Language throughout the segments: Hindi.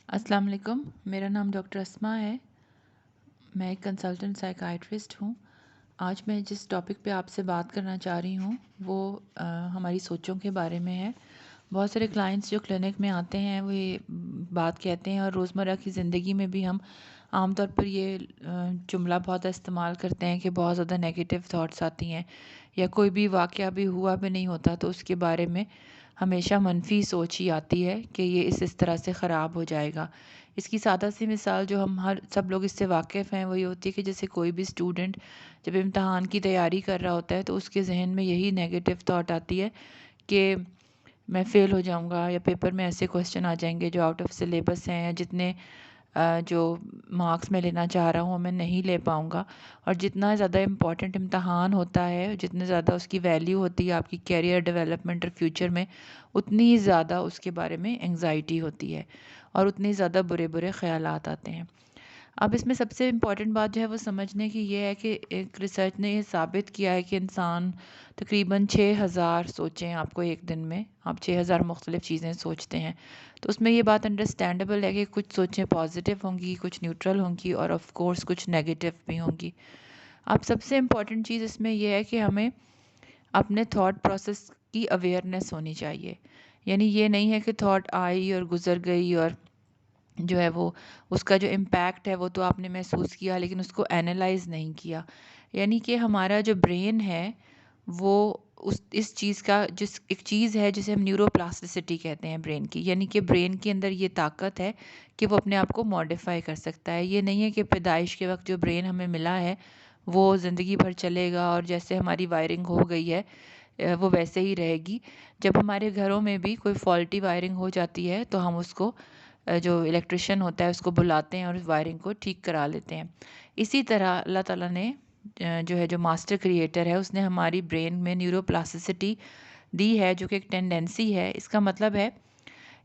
अस्सलाम वालेकुम। मेरा नाम डॉक्टर अस्मा है। मैं एक कंसल्टेंट साइकाइट्रिस्ट हूँ। आज मैं जिस टॉपिक पे आपसे बात करना चाह रही हूँ वो हमारी सोचों के बारे में है। बहुत सारे क्लाइंट्स जो क्लिनिक में आते हैं वो ये बात कहते हैं, और रोज़मर्रा की ज़िंदगी में भी हम आमतौर पर ये जुमला बहुत इस्तेमाल करते हैं कि बहुत ज़्यादा नेगेटिव थॉट्स आती हैं, या कोई भी वाक़या भी हुआ भी नहीं होता तो उसके बारे में हमेशा मनफ़ी सोच ही आती है कि ये इस तरह से ख़राब हो जाएगा। इसकी सादा सी मिसाल जो हम हर सब लोग इससे वाकिफ़ हैं वो ये होती है कि जैसे कोई भी स्टूडेंट जब इम्तहान की तैयारी कर रहा होता है तो उसके ज़हन में यही नेगेटिव थॉट आती है कि मैं फ़ेल हो जाऊँगा, या पेपर में ऐसे क्वेश्चन आ जाएंगे जो आउट ऑफ सिलेबस हैं, या जितने जो मार्क्स मैं लेना चाह रहा हूँ मैं नहीं ले पाऊँगा। और जितना ज़्यादा इम्पोर्टेंट इम्तहान होता है, जितने ज़्यादा उसकी वैल्यू होती है आपकी करियर डेवलपमेंट और फ्यूचर में, उतनी ही ज़्यादा उसके बारे में एंग्जाइटी होती है और उतनी ज़्यादा बुरे बुरे ख्यालात आते हैं। अब इसमें सबसे इम्पॉर्टेंट बात जो है वो समझने की ये है कि एक रिसर्च ने ये साबित किया है कि इंसान तकरीबन 6000 सोचें आपको एक दिन में, आप 6000 मुख्तलिफ़ चीज़ें सोचते हैं। तो उसमें ये बात अंडरस्टैंडेबल है कि कुछ सोचें पॉजिटिव होंगी, कुछ न्यूट्रल होंगी, और ऑफ कोर्स कुछ नेगेटिव भी होंगी। अब सबसे इम्पॉर्टेंट चीज़ इसमें यह है कि हमें अपने थॉट प्रोसेस की अवेयरनेस होनी चाहिए। यानी ये नहीं है कि थॉट आई और गुज़र गई, और जो है वो उसका जो इम्पैक्ट है वो तो आपने महसूस किया लेकिन उसको एनालाइज़ नहीं किया। यानी कि हमारा जो ब्रेन है वो उस इस चीज़ का जिस एक चीज़ है जिसे हम न्यूरोप्लास्टिसिटी कहते हैं ब्रेन की, यानी कि ब्रेन के अंदर ये ताकत है कि वो अपने आप को मॉडिफाई कर सकता है। ये नहीं है कि पैदाइश के वक्त जो ब्रेन हमें मिला है वो ज़िंदगी भर चलेगा और जैसे हमारी वायरिंग हो गई है वो वैसे ही रहेगी। जब हमारे घरों में भी कोई फॉल्टी वायरिंग हो जाती है तो हम उसको जो इलेक्ट्रिशियन होता है उसको बुलाते हैं और उस वायरिंग को ठीक करा लेते हैं। इसी तरह अल्लाह ताला ने जो है जो मास्टर क्रिएटर है उसने हमारी ब्रेन में न्यूरोप्लास्टिसिटी दी है, जो कि एक टेंडेंसी है। इसका मतलब है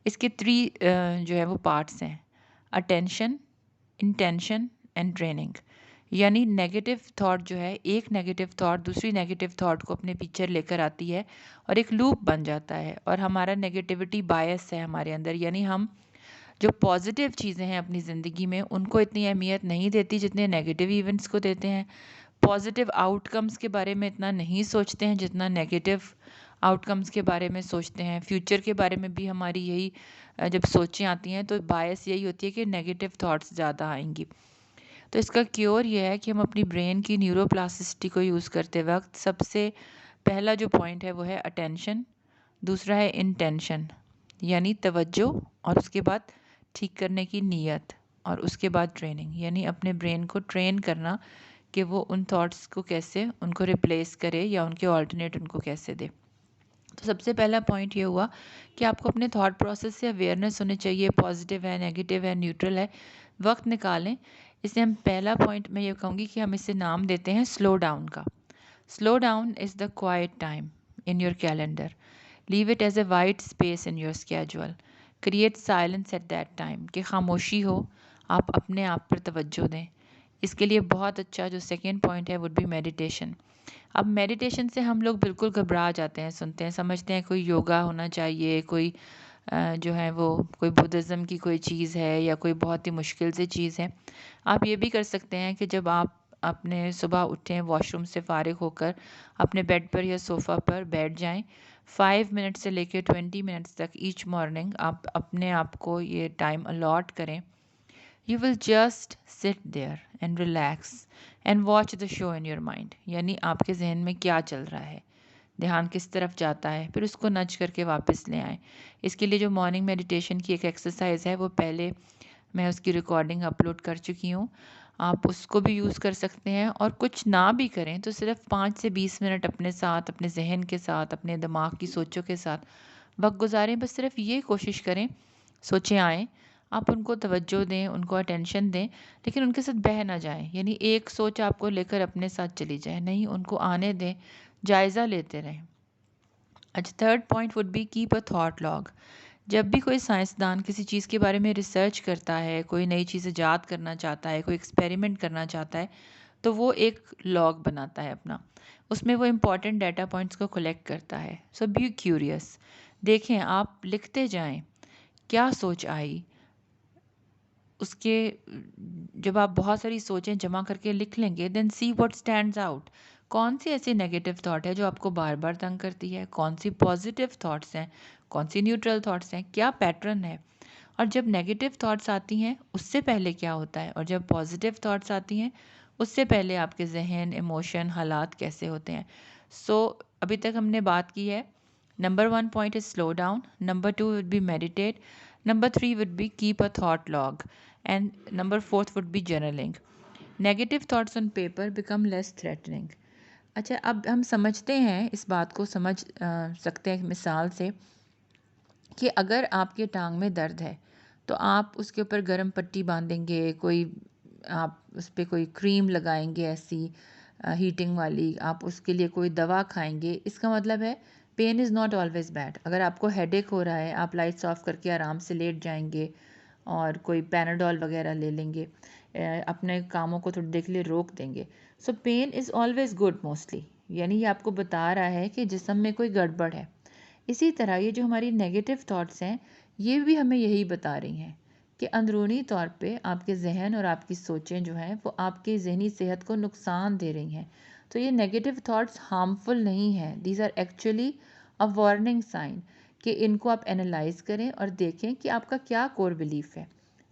इसके 3 जो है वो पार्ट्स हैं: अटेंशन, इंटेंशन एंड ट्रेनिंग। यानी नेगेटिव थॉट जो है, एक नेगेटिव थॉट दूसरी नेगेटिव थॉट को अपने पीछे लेकर आती है और एक लूप बन जाता है, और हमारा नेगेटिविटी बायस है हमारे अंदर। यानी हम जो पॉजिटिव चीज़ें हैं अपनी ज़िंदगी में उनको इतनी अहमियत नहीं देती जितने नेगेटिव इवेंट्स को देते हैं। पॉजिटिव आउटकम्स के बारे में इतना नहीं सोचते हैं जितना नेगेटिव आउटकम्स के बारे में सोचते हैं। फ्यूचर के बारे में भी हमारी यही जब सोचें आती हैं तो बायस यही होती है कि नेगेटिव थॉट्स ज़्यादा आएंगी। तो इसका क्योर ये है कि हम अपनी ब्रेन की न्यूरोप्लास्टिसिटी को यूज़ करते वक्त सबसे पहला जो पॉइंट है वो है अटेंशन, दूसरा है इंटेंशन यानी तवज्जो, और उसके बाद ठीक करने की नीयत, और उसके बाद ट्रेनिंग यानी अपने ब्रेन को ट्रेन करना कि वो उन थॉट्स को कैसे उनको रिप्लेस करे या उनके ऑल्टरनेट उनको कैसे दे। तो सबसे पहला पॉइंट ये हुआ कि आपको अपने थॉट प्रोसेस से अवेयरनेस होनी चाहिए, पॉजिटिव है, नेगेटिव है, न्यूट्रल है, वक्त निकालें। इसे हम पहला पॉइंट मैं ये कहूँगी कि हम इसे नाम देते हैं स्लो डाउन का। Slow down is the quiet time in your calendar. Leave it as a white space in your schedule. Create silence at that time, कि खामोशी हो, आप अपने आप पर तवज्जो दें। इसके लिए बहुत अच्छा जो सेकेंड पॉइंट है वुड बी मेडिटेशन। अब मेडिटेशन से हम लोग बिल्कुल घबरा जाते हैं, सुनते हैं समझते हैं कोई योगा होना चाहिए, कोई जो है वो कोई बुद्धिज़्म की कोई चीज़ है या कोई बहुत ही मुश्किल सी चीज़ है। आप ये भी कर सकते हैं कि जब आप अपने सुबह उठें वॉशरूम से फ़ारिग होकर अपने बेड पर या सोफ़ा पर बैठ जाएं, 5 मिनट से लेकर 20 मिनट्स तक ईच मॉर्निंग आप अपने आप को ये टाइम अलॉट करें। You will just sit there and relax and watch the show in your mind. यानी आपके जहन में क्या चल रहा है, ध्यान किस तरफ जाता है, फिर उसको नच करके वापस ले आएँ। इसके लिए जो मॉर्निंग मेडिटेशन की एक एक्सरसाइज है वो पहले मैं उसकी रिकॉर्डिंग अपलोड कर चुकी हूँ। आप उसको भी यूज़ कर सकते हैं, और कुछ ना भी करें तो सिर्फ 5 से 20 मिनट अपने साथ, अपने जहन के साथ, अपने दिमाग की सोचों के साथ वक्त गुजारें। बस सिर्फ ये कोशिश करें, सोचें आएँ, आप उनको तवज्जो दें, उनको अटेंशन दें, लेकिन उनके साथ बह ना जाएं। यानी एक सोच आपको लेकर अपने साथ चली जाए नहीं, उनको आने दें, जायज़ा लेते रहें। अच्छा, third point would be keep a thought log. जब भी कोई साइंसदान किसी चीज़ के बारे में रिसर्च करता है, कोई नई चीज़ ईजाद करना चाहता है, कोई एक्सपेरिमेंट करना चाहता है, तो वो एक लॉग बनाता है अपना। उसमें वो इम्पॉर्टेंट डाटा पॉइंट्स को कलेक्ट करता है। सो बी क्यूरियस, देखें, आप लिखते जाएं क्या सोच आई, उसके जब आप बहुत सारी सोचें जमा करके लिख लेंगे, then see what stands out. कौन सी ऐसी नेगेटिव थॉट है जो आपको बार बार तंग करती है, कौन सी पॉजिटिव थॉट्स हैं, कौन सी न्यूट्रल थॉट्स हैं, क्या पैटर्न है। और जब नेगेटिव थॉट्स आती हैं उससे पहले क्या होता है, और जब पॉजिटिव थॉट्स आती हैं उससे पहले आपके जहन, इमोशन, हालात कैसे होते हैं। सो अभी तक हमने बात की है, number 1 point is slow down, number 2 would B meditate, number 3 would be keep a thought log, and number 4 would be journaling. Negative thoughts on paper become less threatening. अच्छा, अब हम समझते हैं, इस बात को समझ सकते हैं मिसाल से, कि अगर आपके टांग में दर्द है तो आप उसके ऊपर गर्म पट्टी बांधेंगे, कोई आप उस पर कोई क्रीम लगाएंगे ऐसी हीटिंग वाली, आप उसके लिए कोई दवा खाएंगे। इसका मतलब है pain is not always bad. अगर आपको हेडेक हो रहा है, आप लाइट्स ऑफ करके आराम से लेट जाएंगे और कोई पैनाडॉल वगैरह ले लेंगे, अपने कामों को थोड़ी देर के लिए रोक देंगे। So pain is always good mostly, यानी ये आपको बता रहा है कि जिस्म में कोई गड़बड़ है। इसी तरह ये जो हमारी नेगेटिव थॉट्स हैं, ये भी हमें यही बता रही हैं कि अंदरूनी तौर पे आपके जहन और आपकी सोचें जो हैं वो आपकी जहनी सेहत को नुकसान दे रही हैं। तो ये नेगेटिव थॉट्स हार्मफुल नहीं हैं, these are actually a warning sign, कि इनको आप एनालाइज करें और देखें कि आपका क्या कोर बिलीफ है।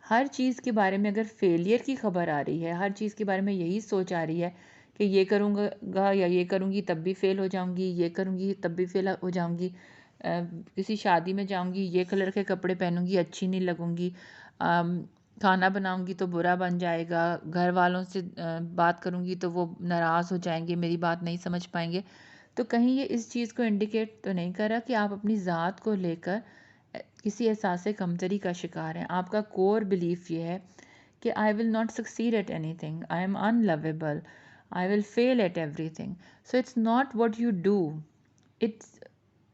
हर चीज़ के बारे में अगर फेलियर की खबर आ रही है, हर चीज़ के बारे में यही सोच आ रही है कि ये करूँगा या ये करूँगी तब भी फेल हो जाऊँगी, ये करूँगी तब भी फेल हो जाऊँगी, किसी शादी में जाऊँगी ये कलर के कपड़े पहनूँगी अच्छी नहीं लगूँगी, खाना बनाऊँगी तो बुरा बन जाएगा, घर वालों से बात करूँगी तो वो नाराज़ हो जाएंगे, मेरी बात नहीं समझ पाएंगे। तो कहीं ये इस चीज़ को इंडिकेट तो नहीं कर रहा कि आप अपनी ज़ात को लेकर किसी एहसास कमतरी का शिकार हैं। आपका कोर बिलीफ ये है कि I will not succeed at anything, I am unlovable, I will fail at everything. So it's not what you do, it's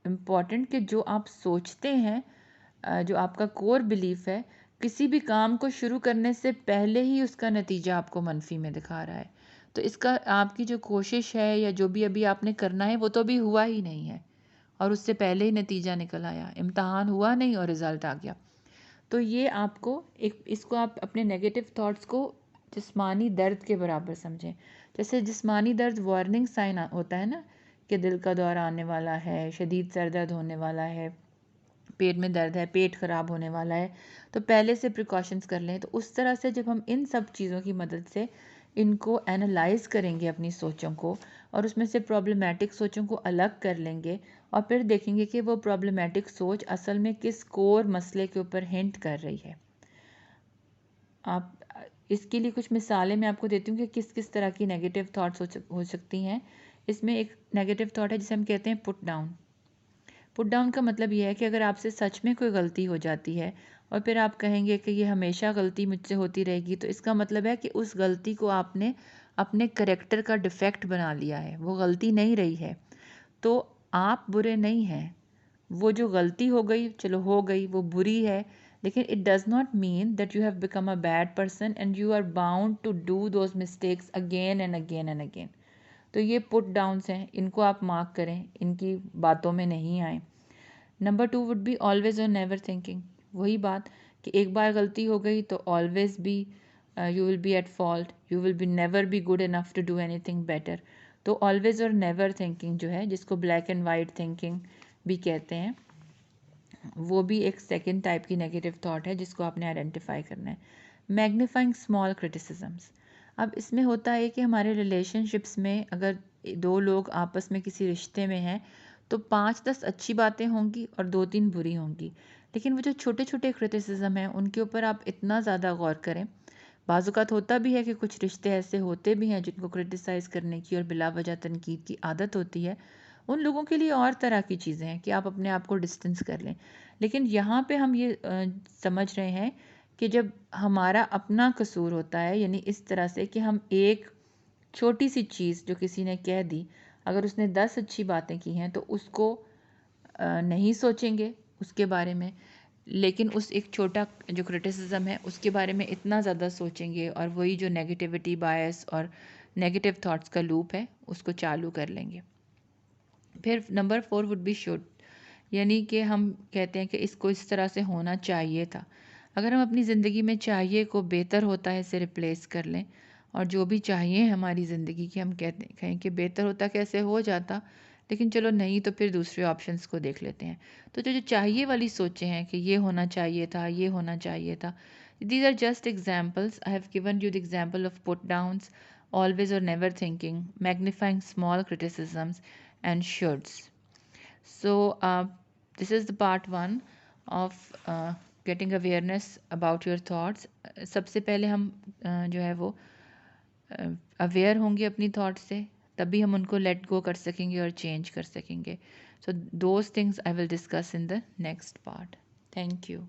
important कि जो आप सोचते हैं, जो आपका कोर बिलीफ है, किसी भी काम को शुरू करने से पहले ही उसका नतीजा आपको मनफी में दिखा रहा है। तो इसका आपकी जो कोशिश है या जो भी अभी आपने करना है वो तो अभी हुआ ही नहीं है, और उससे पहले ही नतीजा निकल आया, इम्तहान हुआ नहीं और रिज़ल्ट आ गया। तो ये आपको एक, इसको आप अपने नेगेटिव थॉट्स को जिस्मानी दर्द के बराबर समझें। जैसे जिस्मानी दर्द वार्निंग साइन होता है ना, कि दिल का दौरा आने वाला है, शदीद सर दर्द होने वाला है, पेट में दर्द है, पेट ख़राब होने वाला है, तो पहले से प्रिकॉशंस कर लें। तो उस तरह से जब हम इन सब चीज़ों की मदद से इनको एनालाइज करेंगे अपनी सोचों को, और उसमें से प्रॉब्लमेटिक सोचों को अलग कर लेंगे, और फिर देखेंगे कि वो प्रॉब्लमेटिक सोच असल में किस कोर मसले के ऊपर हिंट कर रही है। आप इसके लिए कुछ मिसालें मैं आपको देती हूँ कि किस किस तरह की नेगेटिव थॉट्स हो सकती हैं। इसमें एक नेगेटिव थॉट है जिसे हम कहते हैं पुट डाउन। पुट डाउन का मतलब ये है कि अगर आपसे सच में कोई गलती हो जाती है और फिर आप कहेंगे कि ये हमेशा गलती मुझसे होती रहेगी, तो इसका मतलब है कि उस गलती को आपने अपने करेक्टर का डिफेक्ट बना लिया है, वो गलती नहीं रही है। तो आप बुरे नहीं हैं, वो जो गलती हो गई चलो हो गई, वो बुरी है, लेकिन it does not mean that you have become a bad person and you are bound to do those mistakes again and again and again. तो ये पुट डाउन्स हैं, इनको आप मार्क करें, इनकी बातों में नहीं आए। नंबर 2 वुड बी ऑलवेज और नेवर थिंकिंग। वही बात कि एक बार गलती हो गई तो always be you will be at fault, you will be never be good enough to do anything better. तो ऑलवेज और नेवर थिंकिंग जो है, जिसको ब्लैक एंड वाइट थिंकिंग भी कहते हैं, वो भी एक सेकेंड टाइप की नेगेटिव थॉट है जिसको आपने आइडेंटिफाई करना है। Magnifying small criticisms. अब इसमें होता है कि हमारे रिलेशनशिप्स में अगर दो लोग आपस में किसी रिश्ते में हैं तो 5-10 अच्छी बातें होंगी और 2-3 बुरी होंगी, लेकिन वो जो छोटे छोटे क्रिटिसिज्म हैं उनके ऊपर आप इतना ज़्यादा गौर करें। बाज़ होता भी है कि कुछ रिश्ते ऐसे होते भी हैं जिनको क्रिटिसाइज़ करने की और बिला वजह तनकीद की आदत होती है। उन लोगों के लिए और तरह की चीज़ें हैं कि आप अपने आप को डिस्टेंस कर लें। लेकिन यहाँ पे हम ये समझ रहे हैं कि जब हमारा अपना कसूर होता है, यानी इस तरह से कि हम एक छोटी सी चीज़ जो किसी ने कह दी, अगर उसने 10 अच्छी बातें की हैं तो उसको नहीं सोचेंगे उसके बारे में, लेकिन उस एक छोटा जो क्रिटिसिज्म है उसके बारे में इतना ज़्यादा सोचेंगे, और वही जो नेगेटिविटी, बायस और नेगेटिव थॉट्स का लूप है उसको चालू कर लेंगे। फिर नंबर 4 वुड बी शुड, यानी कि हम कहते हैं कि इसको इस तरह से होना चाहिए था। अगर हम अपनी ज़िंदगी में चाहिए को बेहतर होता है से रिप्लेस कर लें, और जो भी चाहिए हमारी ज़िंदगी की हम कहते कहें कि बेहतर होता कैसे हो जाता, लेकिन चलो नहीं तो फिर दूसरे ऑप्शंस को देख लेते हैं। तो जो जो चाहिए वाली सोचें हैं कि ये होना चाहिए था, ये होना चाहिए था, these are just examples. I have given you the example of put downs, always or never thinking, magnifying small criticisms, and shoulds. So, this is the part one of getting awareness about your thoughts. सबसे पहले हम जो है वो अवेयर होंगे अपनी थॉट से, तभी हम उनको लेट गो कर सकेंगे और चेंज कर सकेंगे. So those things I will discuss in the next part. Thank you.